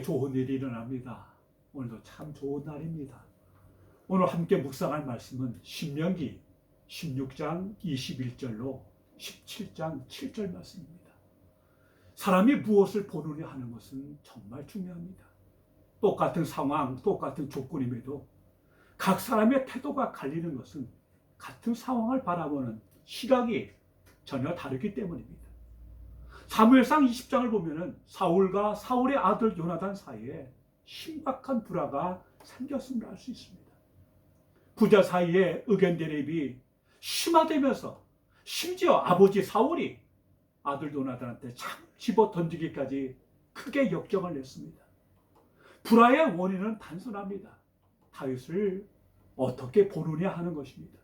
좋은 일이 일어납니다. 오늘도 참 좋은 날입니다. 오늘 함께 묵상할 말씀은 신명기 16장 21절로 17장 7절 말씀입니다. 사람이 무엇을 보느냐 하는 것은 정말 중요합니다. 똑같은 상황, 똑같은 조건임에도 각 사람의 태도가 갈리는 것은 같은 상황을 바라보는 시각이 전혀 다르기 때문입니다. 사무엘상 20장을 보면은 사울과 사울의 아들 요나단 사이에 심각한 불화가 생겼음을 알 수 있습니다. 부자 사이에 의견 대립이 심화되면서 심지어 아버지 사울이 아들 요나단한테 창 집어 던지기까지 크게 역정을 냈습니다. 불화의 원인은 단순합니다. 다윗을 어떻게 보느냐 하는 것입니다.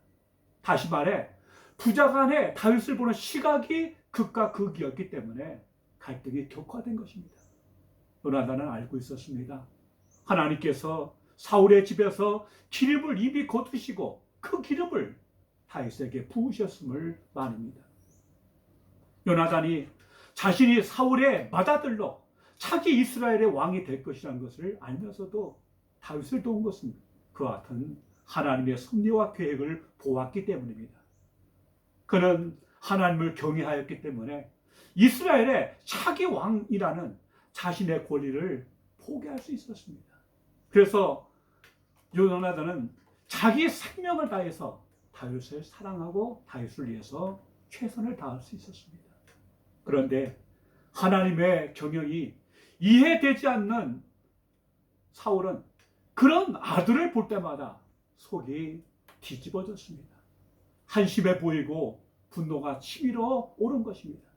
다시 말해 부자 간에 다윗을 보는 시각이 극과 극이었기 때문에 갈등이 격화된 것입니다. 요나단은 알고 있었습니다. 하나님께서 사울의 집에서 기름을 이미 거두시고 그 기름을 다윗에게 부으셨음을 말입니다. 요나단이 자신이 사울의 맏아들로 차기 이스라엘의 왕이 될 것이라는 것을 알면서도 다윗을 도운 것은 그와 같은 하나님의 섭리와 계획을 보았기 때문입니다. 그는 하나님을 경외하였기 때문에 이스라엘의 차기 왕이라는 자신의 권리를 포기할 수 있었습니다. 그래서 요나단은 자기의 생명을 다해서 다윗을 사랑하고 다윗을 위해서 최선을 다할 수 있었습니다. 그런데 하나님의 경영이 이해되지 않는 사울은 그런 아들을 볼 때마다 속이 뒤집어졌습니다. 한심해 보이고 분노가 치밀어 오른 것입니다.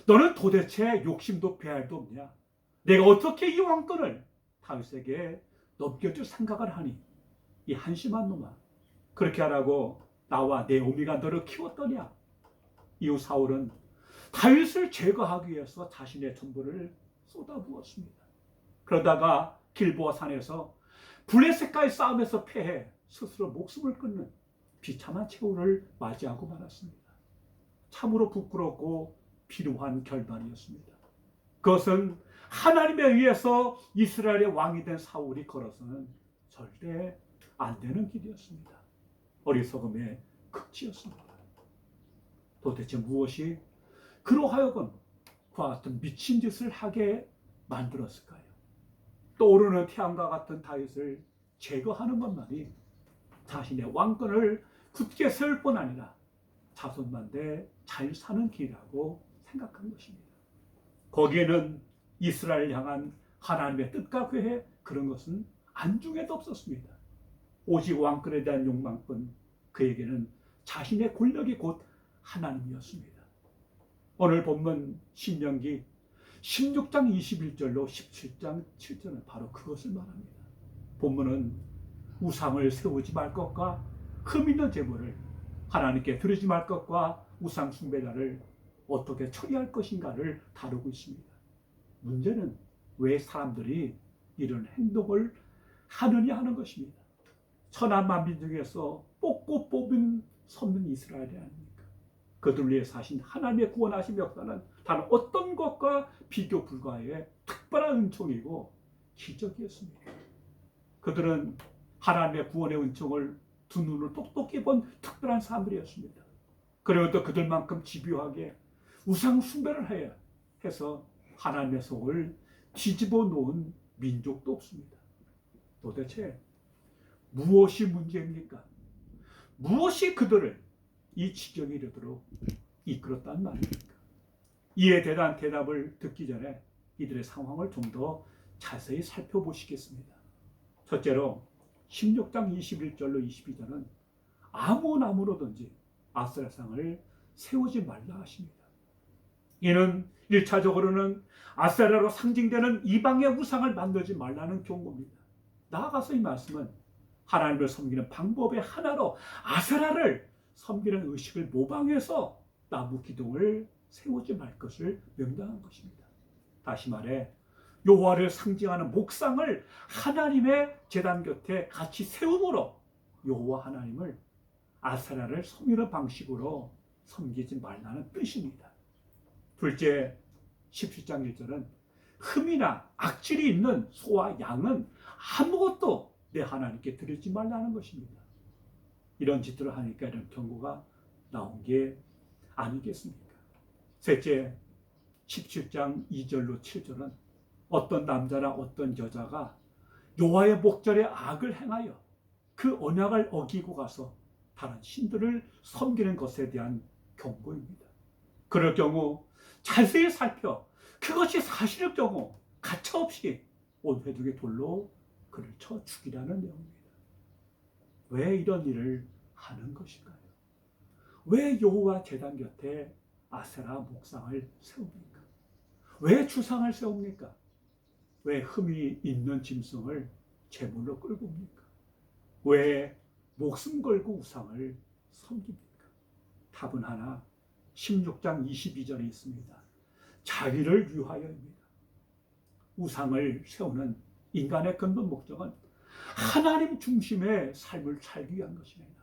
너는 도대체 욕심도 배알도 없냐? 내가 어떻게 이 왕권을 다윗에게 넘겨줄 생각을 하니? 이 한심한 놈아, 그렇게 하라고 나와 내 어미가 너를 키웠더냐? 이후 사울은 다윗을 제거하기 위해서 자신의 전부를 쏟아부었습니다. 그러다가 길보아 산에서 블레셋과의 싸움에서 패해 스스로 목숨을 끊는 비참한 최후를 맞이하고 말았습니다. 참으로 부끄럽고 비루한 결말이었습니다. 그것은 하나님에 의해서 이스라엘의 왕이 된 사울이 걸어서는 절대 안 되는 길이었습니다. 어리석음의 극치였습니다. 도대체 무엇이 그로 하여금 그와 같은 미친 짓을 하게 만들었을까요? 떠오르는 태양과 같은 다윗을 제거하는 것만이 자신의 왕권을 굳게 세울 뿐 아니라 자손만대 잘 사는 길이라고 생각한 것입니다. 거기에는 이스라엘을 향한 하나님의 뜻과 계획, 그런 것은 안중에도 없었습니다. 오직 왕권에 대한 욕망뿐, 그에게는 자신의 권력이 곧 하나님이었습니다. 오늘 본문 신명기 16장 21절로 17장 7절은 바로 그것을 말합니다. 본문은 우상을 세우지 말 것과 흠 있는 제물을 하나님께 드리지 말 것과 우상 숭배자를 어떻게 처리할 것인가를 다루고 있습니다. 문제는 왜 사람들이 이런 행동을 하느냐 하는 것입니다. 천한 만민 중에서 뽑고 뽑은 선민 이스라엘이 아닙니까? 그들을 위해 사신 하나님의 구원하신 역사는 단 어떤 것과 비교 불가의 특별한 은총이고 기적이었습니다. 그들은 하나님의 구원의 은총을 두 눈을 똑똑히 본 특별한 사람들이었습니다. 그리고 또 그들만큼 집요하게 우상 숭배를 해서 하나님의 속을 뒤집어 놓은 민족도 없습니다. 도대체 무엇이 문제입니까? 무엇이 그들을 이 지경에 이르도록 이끌었단 말입니까? 이에 대한 대답을 듣기 전에 이들의 상황을 좀 더 자세히 살펴보시겠습니다. 첫째로 16장 21절로 22절은 아무 나무로든지 아세라상을 세우지 말라 하십니다. 이는 1차적으로는 아세라로 상징되는 이방의 우상을 만들지 말라는 경고입니다. 나아가서 이 말씀은 하나님을 섬기는 방법의 하나로 아세라를 섬기는 의식을 모방해서 나무 기둥을 세우지 말 것을 명령한 것입니다. 다시 말해 여호와를 상징하는 목상을 하나님의 제단 곁에 같이 세움으로 여호와 하나님을 아세라를 섬기는 방식으로 섬기지 말라는 뜻입니다. 둘째, 17장 1절은 흠이나 악질이 있는 소와 양은 아무것도 내 하나님께 드리지 말라는 것입니다. 이런 짓들을 하니까 이런 경고가 나온 게 아니겠습니까? 셋째, 17장 2절로 7절은 어떤 남자나 어떤 여자가 여호와의 목전에 악을 행하여 그 언약을 어기고 가서 다른 신들을 섬기는 것에 대한 경고입니다. 그럴 경우 자세히 살펴 그것이 사실일 경우 가차없이 온회중의 돌로 그를 쳐 죽이라는 내용입니다. 왜 이런 일을 하는 것일까요? 왜 여호와 제단 곁에 아세라 목상을 세웁니까? 왜 주상을 세웁니까? 왜 흠이 있는 짐승을 제물로 끌고 옵니까? 왜 목숨 걸고 우상을 섬깁니까? 답은 하나, 16장 22절에 있습니다. 자기를 위하여입니다. 우상을 세우는 인간의 근본 목적은 하나님 중심의 삶을 살기 위한 것입니다.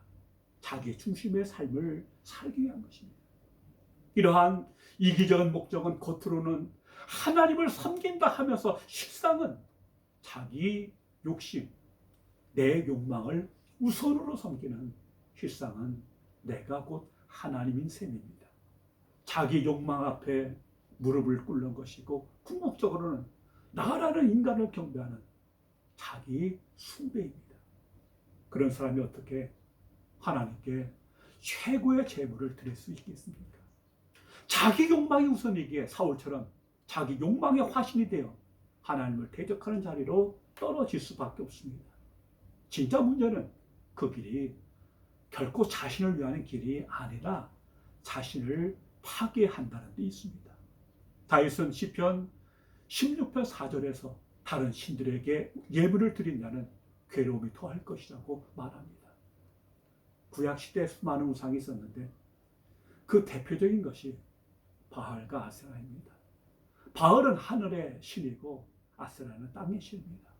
자기 중심의 삶을 살기 위한 것입니다. 이러한 이기적인 목적은 겉으로는 하나님을 섬긴다 하면서 실상은 자기 욕심, 내 욕망을 우선으로 섬기는 실상은 내가 곧 하나님인 셈입니다. 자기 욕망 앞에 무릎을 꿇는 것이고 궁극적으로는 나라는 인간을 경배하는 자기 숭배입니다. 그런 사람이 어떻게 하나님께 최고의 제물을 드릴 수 있겠습니까? 자기 욕망이 우선이기에 사울처럼 자기 욕망의 화신이 되어 하나님을 대적하는 자리로 떨어질 수밖에 없습니다. 진짜 문제는 그 길이 결코 자신을 위하는 길이 아니라 자신을 파괴한다는 데 있습니다. 다윗은 시편 16편 4절에서 다른 신들에게 예물을 드린 자는 괴로움이 더할 것이라고 말합니다. 구약시대에 수많은 우상이 있었는데 그 대표적인 것이 바알과 아세라입니다. 바알은 하늘의 신이고 아세라는 땅의 신입니다.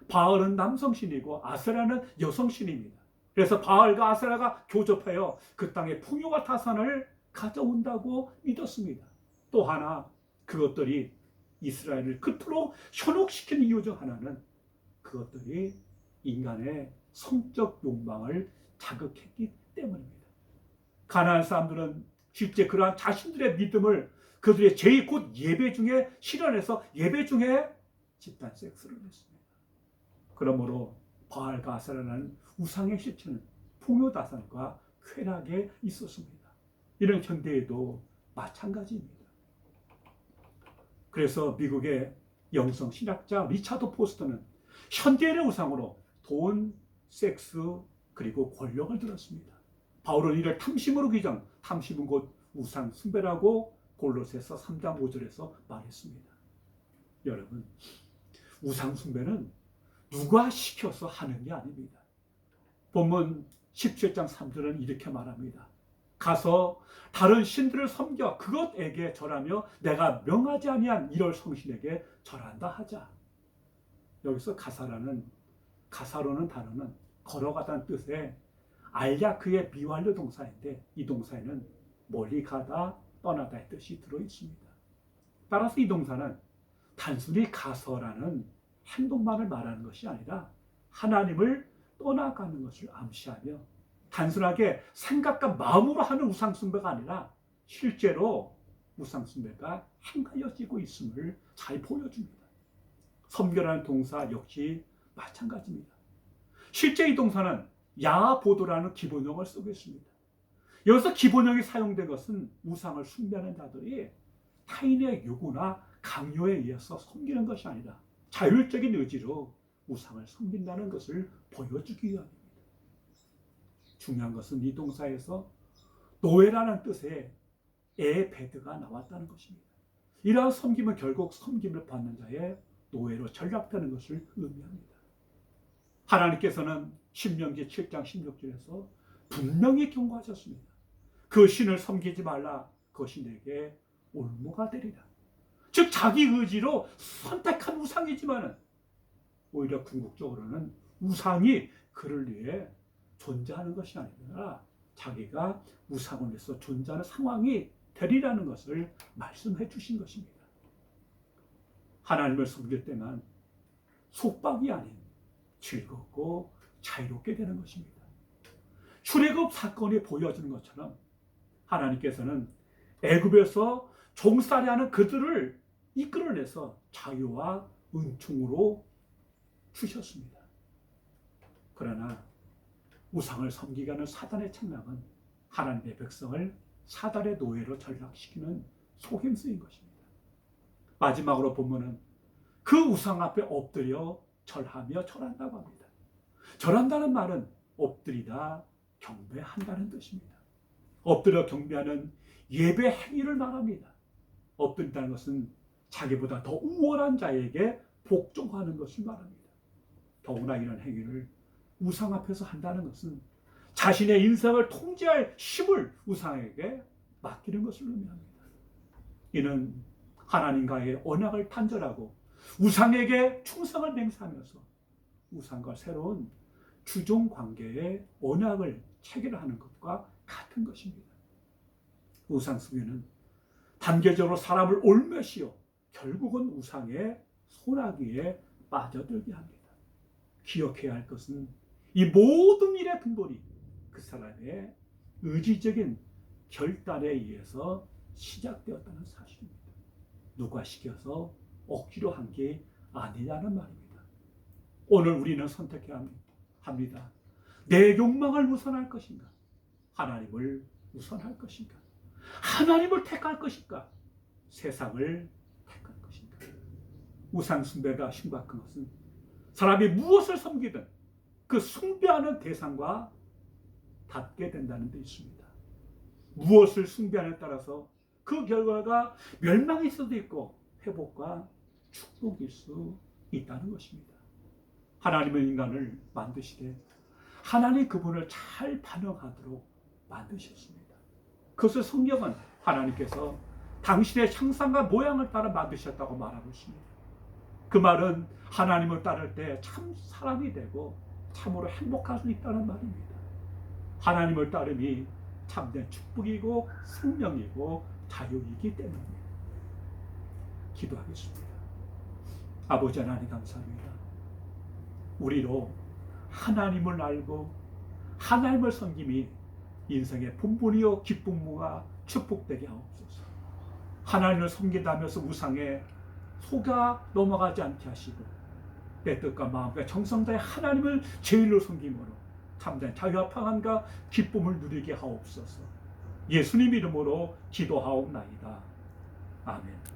바알은 남성 신이고 아세라는 여성 신입니다. 그래서 바알과 아세라가 교접하여 그 땅의 풍요와 타산을 가져온다고 믿었습니다. 또 하나 그것들이 이스라엘을 그토록 현혹시킨 이유 중 하나는 그것들이 인간의 성적 욕망을 자극했기 때문입니다. 가나안 사람들은 실제 그러한 자신들의 믿음을 그들의 제의 곧 예배 중에 실현해서 예배 중에 집단 섹스를 했습니다. 그러므로 바알과 아세라라는 우상의 실체는 풍요다산과 쾌락에 있었습니다. 이런 현대에도 마찬가지입니다. 그래서 미국의 영성 신학자 리차드 포스터는 현대인의 우상으로 돈, 섹스, 그리고 권력을 들었습니다. 바울은 이를 탐심으로 규정, 탐심은 곧 우상 숭배라고 골로새서 3장 5절에서 말했습니다. 여러분, 우상 숭배는 누가 시켜서 하는 게 아닙니다. 본문 17장 3절은 이렇게 말합니다. 가서 다른 신들을 섬겨 그것에게 절하며 내가 명하지 아니한 이럴 성신에게 절한다 하자. 여기서 가사로는 단어는 걸어가다는 뜻의 알야크의 미완료 동사인데 이 동사에는 멀리 가다, 떠나다의 뜻이 들어있습니다. 따라서 이 동사는 단순히 가서라는 행동만을 말하는 것이 아니라 하나님을 떠나가는 것을 암시하며 단순하게 생각과 마음으로 하는 우상숭배가 아니라 실제로 우상숭배가 행하여지고 있음을 잘 보여줍니다. 섬겨라는 동사 역시 마찬가지입니다. 실제 이 동사는 야보도라는 기본형을 쓰고 있습니다. 여기서 기본형이 사용된 것은 우상을 숭배하는 자들이 타인의 요구나 강요에 의해서 섬기는 것이 아니라 자율적인 의지로 우상을 섬긴다는 것을 보여주기 위함입니다. 중요한 것은 이 동사에서 노예라는 뜻의 에베드가 나왔다는 것입니다. 이러한 섬김은 결국 섬김을 받는 자의 노예로 전락되는 것을 의미합니다. 하나님께서는 신명기 7장 16절에서 분명히 경고하셨습니다. 그 신을 섬기지 말라. 그것이 내게 올무가 되리라. 즉 자기 의지로 선택한 우상이지만 오히려 궁극적으로는 우상이 그를 위해 존재하는 것이 아니라 자기가 우상을 위해서 존재하는 상황이 되리라는 것을 말씀해 주신 것입니다. 하나님을 섬길 때만 속박이 아닌 즐겁고 자유롭게 되는 것입니다. 출애굽 사건이 보여주는 것처럼 하나님께서는 애굽에서 종살이하는 그들을 이끌어내서 자유와 은총으로 주셨습니다. 그러나 우상을 섬기게 하는 사단의 책망은 하나님의 백성을 사단의 노예로 전락시키는 속임수인 것입니다. 마지막으로 보면은 그 우상 앞에 엎드려 절하며 절한다고 합니다. 절한다는 말은 엎드리다 경배한다는 뜻입니다. 엎드려 경배하는 예배 행위를 말합니다. 엎드린다는 것은 자기보다 더 우월한 자에게 복종하는 것을 말합니다. 더구나 이런 행위를 우상 앞에서 한다는 것은 자신의 인생을 통제할 힘을 우상에게 맡기는 것을 의미합니다. 이는 하나님과의 언약을 단절하고 우상에게 충성을 맹세하면서 우상과 새로운 주종 관계의 언약을 체결하는 것과 같은 것입니다. 우상 숭배는 단계적으로 사람을 올며시어 결국은 우상의 소나기에 빠져들게 합니다. 기억해야 할 것은 이 모든 일의 근본이 그 사람의 의지적인 결단에 의해서 시작되었다는 사실입니다. 누가 시켜서 억지로 한 게 아니냐는 말입니다. 오늘 우리는 선택해야 합니다. 내 욕망을 우선할 것인가? 하나님을 우선할 것인가? 하나님을 택할 것인가? 세상을 택할 것인가? 우상 숭배가 심각한 것은 사람이 무엇을 섬기든 그 숭배하는 대상과 닿게 된다는 데 있습니다. 무엇을 숭배하느냐에 따라서 그 결과가 멸망일 수도 있고 회복과 축복일 수 있다는 것입니다. 하나님은 인간을 만드시되 하나님 그분을 잘 반응하도록 만드셨습니다. 그것을 성경은 하나님께서 당신의 형상과 모양을 따라 만드셨다고 말하고 있습니다. 그 말은 하나님을 따를 때 참 사람이 되고 참으로 행복할 수 있다는 말입니다. 하나님을 따름이 참된 축복이고 생명이고 자유이기 때문입니다. 기도하겠습니다. 아버지 하나님 감사합니다. 우리로 하나님을 알고 하나님을 섬김이 인생의 본분이요 기쁨과 축복되게 하옵소서. 하나님을 섬긴다면서 우상에 속아 넘어가지 않게 하시고 내 뜻과 마음과 정성 다해 하나님을 제일로 섬김으로 참된 자유와 평안과 기쁨을 누리게 하옵소서. 예수님 이름으로 기도하옵나이다. 아멘.